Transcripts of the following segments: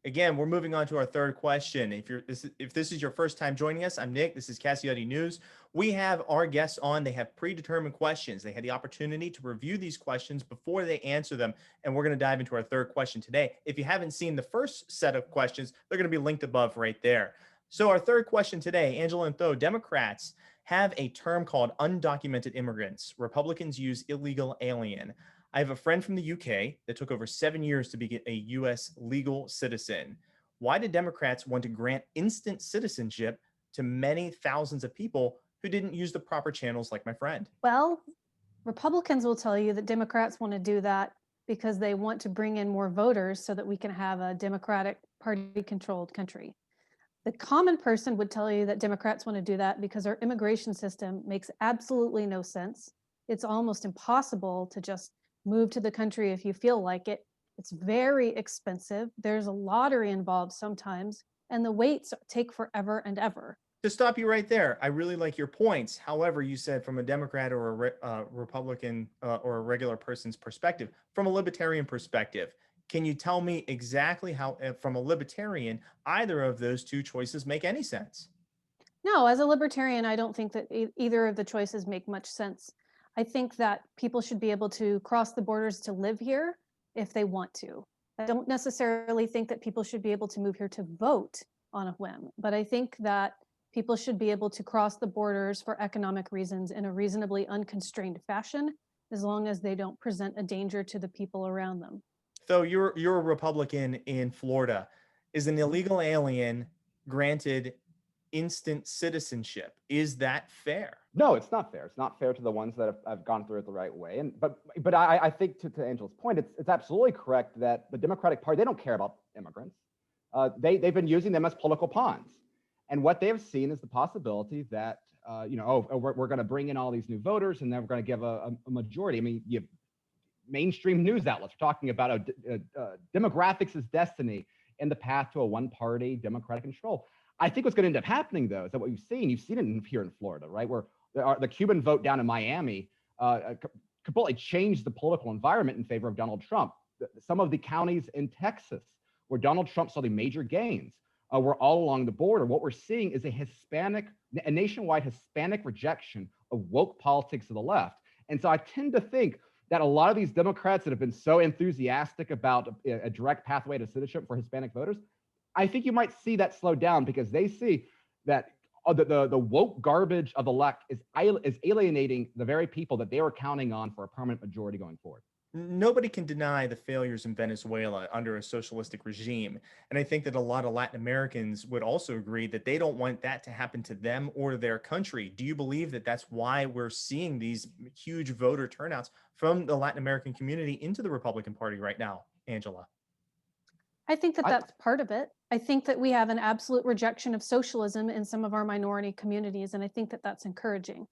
Again, we're moving on to our third question. If this is your first time joining us, I'm Nick. This is Cassiotti News. We have our guests on. They have predetermined questions. They had the opportunity to review these questions before they answer them, and we're going to dive into our third question today. If you haven't seen the first set of questions, they're going to be linked above right there. So our third question today, Angela and Tho, Democrats have a term called undocumented immigrants. Republicans use illegal alien. I have a friend from the UK that took over 7 years to be a US legal citizen. Why did Democrats want to grant instant citizenship to many thousands of people who didn't use the proper channels, like my friend? Well, Republicans will tell you that Democrats want to do that because they want to bring in more voters so that we can have a Democratic Party controlled country. The common person would tell you that Democrats want to do that because our immigration system makes absolutely no sense. It's almost impossible to just move to the country if you feel like it. It's very expensive. There's a lottery involved sometimes, and the waits take forever and ever. To stop you right there, I really like your points. However, you said from a Democrat or a Republican or a regular person's perspective, from a libertarian perspective, can you tell me exactly how, from a libertarian, either of those two choices make any sense? No, as a libertarian, I don't think that either of the choices make much sense. I think that people should be able to cross the borders to live here if they want to. I don't necessarily think that people should be able to move here to vote on a whim, but I think that people should be able to cross the borders for economic reasons in a reasonably unconstrained fashion, as long as they don't present a danger to the people around them. So you're a Republican in Florida. Is an illegal alien granted instant citizenship? Is that fair? No, it's not fair. It's not fair to the ones that have gone through it the right way. But I think to Angela's point, it's absolutely correct that the Democratic Party, they don't care about immigrants. They've been using them as political pawns. And what they have seen is the possibility that, we're going to bring in all these new voters and then we're going to give a majority. I mean, you mainstream news outlets are talking about demographics is destiny in the path to a one-party Democratic control. I think what's going to end up happening, though, is that what you've seen it here in Florida, right, where the Cuban vote down in Miami completely changed the political environment in favor of Donald Trump. Some of the counties in Texas where Donald Trump saw the major gains were all along the border. What we're seeing is a nationwide Hispanic rejection of woke politics to the left. And so I tend to think that a lot of these Democrats that have been so enthusiastic about a direct pathway to citizenship for Hispanic voters, I think you might see that slow down because they see that the woke garbage of the left is alienating the very people that they were counting on for a permanent majority going forward. Nobody can deny the failures in Venezuela under a socialistic regime. And I think that a lot of Latin Americans would also agree that they don't want that to happen to them or to their country. Do you believe that that's why we're seeing these huge voter turnouts from the Latin American community into the Republican Party right now, Angela? I think that that's part of it. I think that we have an absolute rejection of socialism in some of our minority communities, and I think that that's encouraging.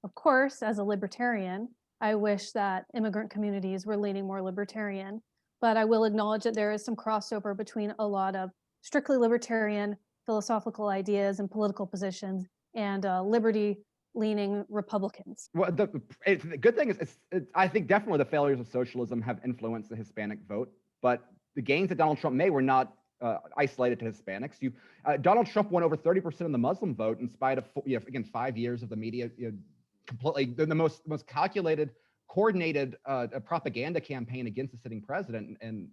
Of course, as a libertarian, I wish that immigrant communities were leaning more libertarian, but I will acknowledge that there is some crossover between a lot of strictly libertarian philosophical ideas and political positions and liberty-leaning Republicans. Well, the good thing is, I think definitely the failures of socialism have influenced the Hispanic vote, but the gains that Donald Trump made were not isolated to Hispanics. Donald Trump won over 30% of the Muslim vote in spite of, again, 5 years of the media completely the most calculated, coordinated propaganda campaign against the sitting president in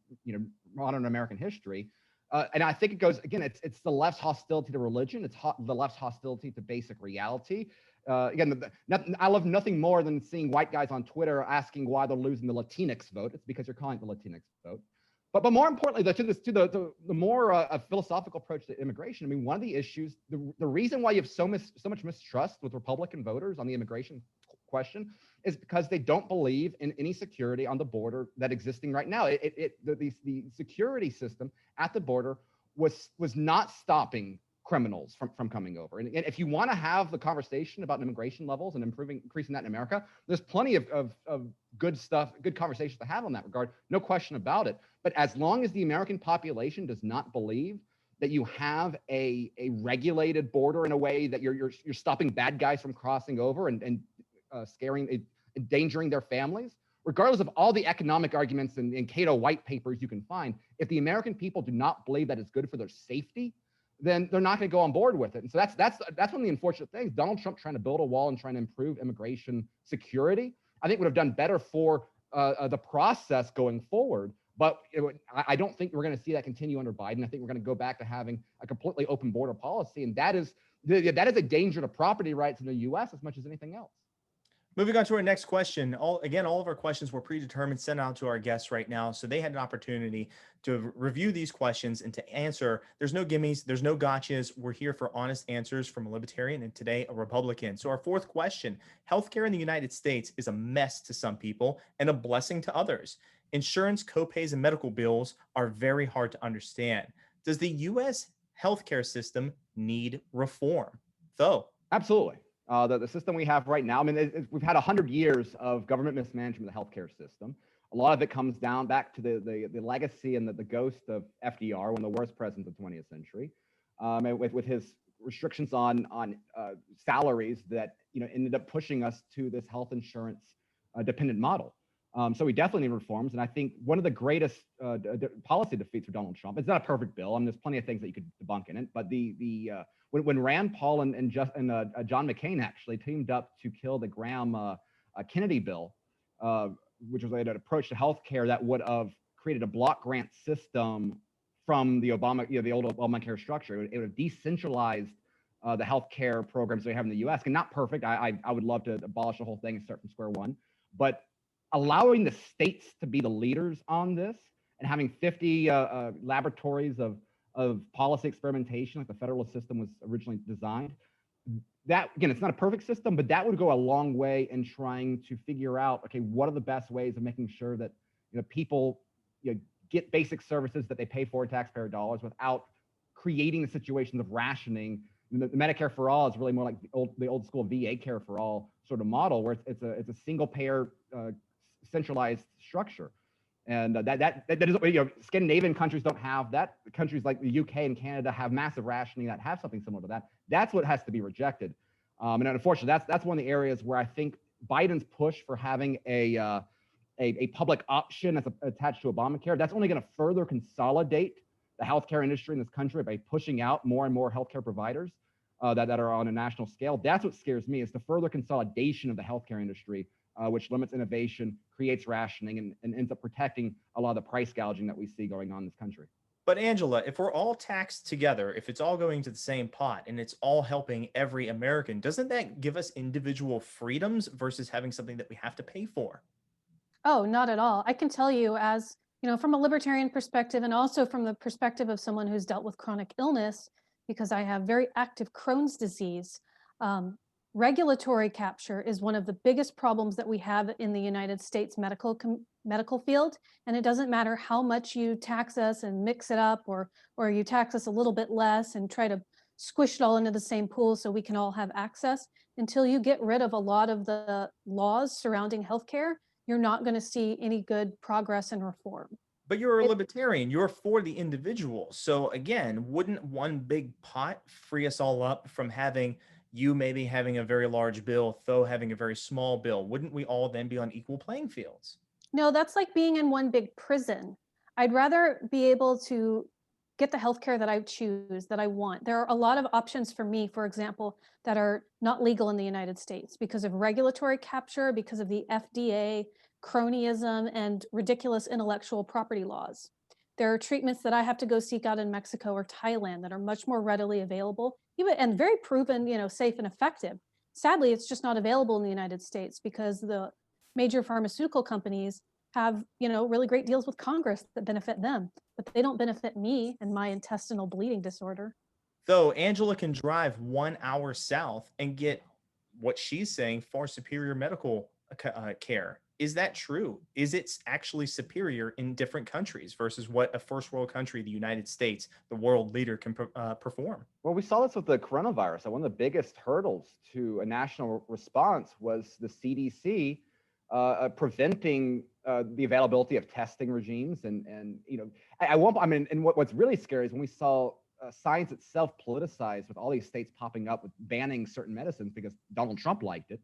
modern American history. And I think it goes again. It's the left's hostility to religion. It's the left's hostility to basic reality. I love nothing more than seeing white guys on Twitter asking why they're losing the Latinx vote. It's because you're calling it the Latinx vote. But more importantly, to the more philosophical approach to immigration. I mean, one of the issues, the reason why you have so much mistrust with Republican voters on the immigration question is because they don't believe in any security on the border that existing right now. The security system at the border was not stopping criminals from coming over. And if you want to have the conversation about immigration levels and increasing that in America, there's plenty of good stuff, good conversations to have on that regard, no question about it. But as long as the American population does not believe that you have a regulated border in a way that you're stopping bad guys from crossing over and endangering their families, regardless of all the economic arguments and Cato white papers you can find, if the American people do not believe that it's good for their safety, then they're not going to go on board with it. And so that's one of the unfortunate things. Donald Trump trying to build a wall and trying to improve immigration security, I think would have done better for the process going forward. But I don't think we're going to see that continue under Biden. I think we're going to go back to having a completely open border policy, and that is a danger to property rights in the U.S. as much as anything else. Moving on to our next question. All of our questions were predetermined, sent out to our guests right now. So they had an opportunity to review these questions and to answer. There's no gimmies, there's no gotchas. We're here for honest answers from a libertarian and today a Republican. So our fourth question, healthcare in the United States is a mess to some people and a blessing to others. Insurance copays and medical bills are very hard to understand. Does the U.S. healthcare system need reform? Though. Absolutely. The system we have right now, I mean, we've had 100 years of government mismanagement of the healthcare system. A lot of it comes down back to the legacy and the ghost of FDR, one of the worst presidents of the 20th century, and with his restrictions on salaries that ended up pushing us to this health insurance dependent model. So we definitely need reforms, and I think one of the greatest policy defeats for Donald Trump. It's not a perfect bill. I mean, there's plenty of things that you could debunk in it, but when Rand Paul and John McCain actually teamed up to kill the Graham Kennedy bill, which was an approach to healthcare that would have created a block grant system from the the old Obamacare structure. It would have decentralized the healthcare programs we have in the U.S. And not perfect. I would love to abolish the whole thing and start from square one, but allowing the states to be the leaders on this and having 50 laboratories of policy experimentation like the federal system was originally designed. That, again, it's not a perfect system, but that would go a long way in trying to figure out, okay, what are the best ways of making sure that people get basic services that they pay for taxpayer dollars without creating the situations of rationing. The Medicare for all is really more like the old school VA care for all sort of model, where it's a single payer centralized structure. And that is, Scandinavian countries don't have that. Countries like the UK and Canada have massive rationing that have something similar to that. That's what has to be rejected. And unfortunately, that's one of the areas where I think Biden's push for having a public option that's attached to Obamacare, that's only going to further consolidate the healthcare industry in this country by pushing out more and more healthcare providers that are on a national scale. That's what scares me, is the further consolidation of the healthcare industry, which limits innovation, creates rationing, and ends up protecting a lot of the price gouging that we see going on in this country. But Angela, if we're all taxed together, if it's all going to the same pot and it's all helping every American, doesn't that give us individual freedoms versus having something that we have to pay for? Oh, not at all. I can tell you, as from a libertarian perspective, and also from the perspective of someone who's dealt with chronic illness, because I have very active Crohn's disease, regulatory capture is one of the biggest problems that we have in the United States medical field. And it doesn't matter how much you tax us and mix it up, or you tax us a little bit less and try to squish it all into the same pool so we can all have access. Until you get rid of a lot of the laws surrounding healthcare, you're not going to see any good progress and reform. But you're a libertarian. You're for the individual. So again, wouldn't one big pot free us all up from having you maybe having a very large bill, Tho having a very small bill? Wouldn't we all then be on equal playing fields? No, that's like being in one big prison. I'd rather be able to get the healthcare that I choose, that I want. There are a lot of options for me, for example, that are not legal in the United States because of regulatory capture, because of the FDA, cronyism, and ridiculous intellectual property laws. There are treatments that I have to go seek out in Mexico or Thailand that are much more readily available, even and very proven, safe and effective. Sadly, it's just not available in the United States because the major pharmaceutical companies have, really great deals with Congress that benefit them, but they don't benefit me and my intestinal bleeding disorder. Though Angela can drive 1 hour south and get what she's saying far superior medical care. Is that true? Is it actually superior in different countries versus what a first world country, the United States, the world leader, can perform? Well, we saw this with the coronavirus. One of the biggest hurdles to a national response was the CDC preventing the availability of testing regimes. And what's really scary is when we saw science itself politicized with all these states popping up with banning certain medicines because Donald Trump liked it.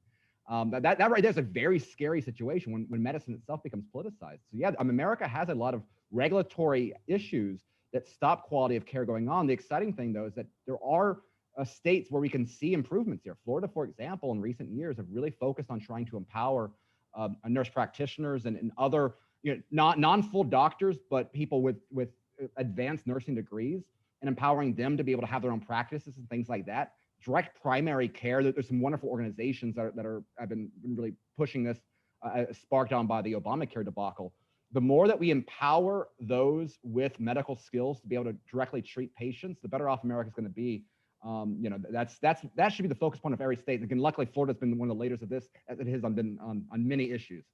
That right there is a very scary situation when medicine itself becomes politicized. So yeah, America has a lot of regulatory issues that stop quality of care going on. The exciting thing, though, is that there are states where we can see improvements here. Florida, for example, in recent years have really focused on trying to empower nurse practitioners and other, not non-full doctors, but people with advanced nursing degrees, and empowering them to be able to have their own practices and things like that. Direct primary care. There's some wonderful organizations that have been really pushing this, sparked on by the Obamacare debacle. The more that we empower those with medical skills to be able to directly treat patients, the better off America's going to be. That should be the focus point of every state. Again, luckily, Florida's been one of the leaders of this, as it has on many issues.